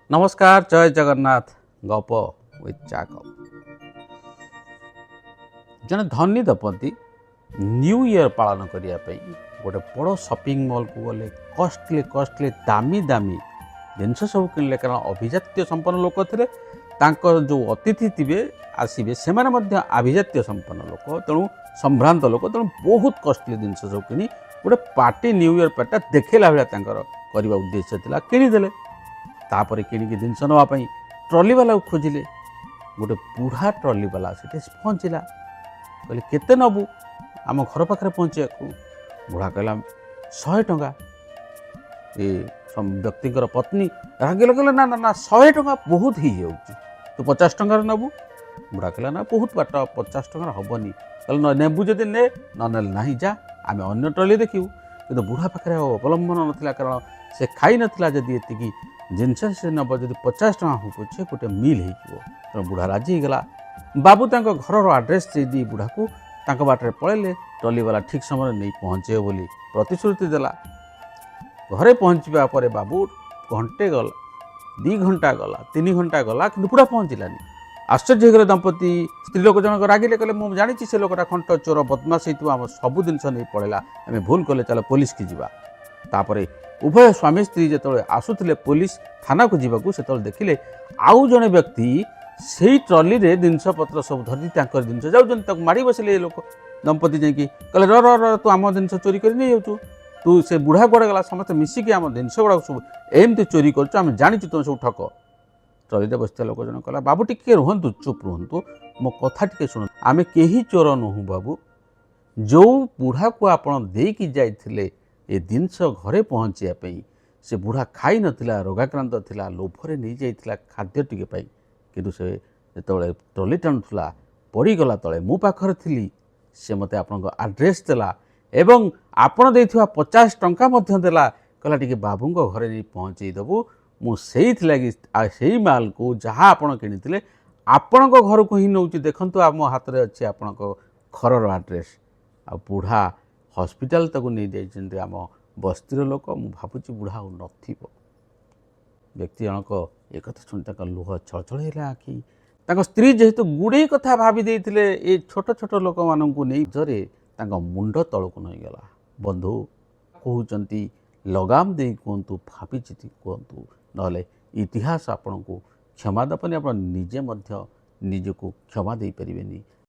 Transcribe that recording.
नमस्कार जय जगन्नाथ गप विथ चाकप जन धनी दंपति न्यू ईयर पालन करने गोटे बड़ शॉपिंग मॉल को गले कॉस्टली कॉस्टली दामी दामी जिनस सब किणले कारण अभिजात्य संपन्न लोक थे जो अतिथि थे आसवे से आभिजात्य संपन्न लोक तेणु संभ्रांत लोक तेणु बहुत कॉस्टली जिनस सब कि गोटे पार्टी न्यू ईयर पार्टी देखला भाया करने उद्देश्य था किणीदे तापर किणिकी जिनस नापी ट्रली वाला खोजिले गोटे बुढ़ा ट्रली वाला से पहुँचला कहले केते नबू आम घर पाखे पहुँचा बुढ़ा कहला 100 टंका ये व्यक्ति पत्नी रागिल कहले ना ना ना 100 टंका बहुत ही जाऊँ तू 50 टंकार नबू बुढ़ा कहला ना बहुत बाट 50 टंकार हेनी कहले नेबू जदि ने न ना जा आम अन्न ट्रली देखू कि बुढ़ा पाखे अवलंबन नाला कारण से खाई नाला जदि एति जिनस से नब जब 50 टंका हो पछे गोटे मिल हो बुढ़ा राजी गला बाबू तांको घर आड्रेस दे बुढ़ा को बाटर पलैले ट्रली वाला ठीक समय नहीं पहुँचे बोली प्रतिश्रुति देला घरे पहुँचा पर बाबू घंटे गला 2 घंटा गला 3 घंटा गला कि बुढ़ा पहुँचलानी आश्चर्य होगले दंपति स्त्री लोक जनक रागिले कहले मुझे जानी से लोकटा खंट चोर बदमाश आम सब जिनस नहीं पड़ेगा आम भूल कले चलो पुलिस की जीवा तापरे उभय स्वामी स्त्री जो आसुले पुलिस थाना को जीवा से देखिले आउ जड़े व्यक्ति से ट्रली रे जिनस पत्र सब धरी जिनस जाऊँ माड़ी बसिले लोक दंपति जाकि कहले र र र तू आम जिन चोरी कर नहीं जाऊँ तू से बुढ़ा गुड़ा गला समस्त मिसिकी आम जिनस गुड़ा सब एमती चोरी कर जाचु तुम सब ठक ट्रली बसता लोक जन कहला बाबू टिके रुहतु चुप रुहतु मो कथा टिके शुणु आम कहीं चोर नुह बाबू जो बुढ़ा को आपड़ देकी जाइथिले ए जिनस घरे पहुँचापी से बुढ़ा खाई नथिला रोगाक्रांत थिला लोभरे नहीं जाइथिला खाद्य टिके पाई किंतु से जो ट्रली टाणुला पड़गला तले मो पाखर थी से मते आपन आड्रेस देला एवं आपण देइथिबा 50 टंका मध्य देला कहला टिके बाबूंको घरे नहीं पहुँचे देबू मुझे से माल को जहाँ आपण किଣିथिले आपण घर को ही नौची देखंतु आम हाथ में अच्छे आपण घर आड्रेस आ बुढ़ा हॉस्पिटल तक नहीं जाइछन्ते आम बस्तीर लोक मु भावुची बुढ़ा नथिबो व्यक्ति जनक एक शुणी लुह छलछल आखि स्त्री जेहेतु गुड़े कथा भावी देइथिले ए छोट छोट लोक मानू नहीं जरे मुंड तलक नहीं गला बंधु कहते लगाम दे कहतु भावी चिति कहतु ना इतिहास आपण को क्षमा दपनी आप निजे निजको क्षमा दे पारे।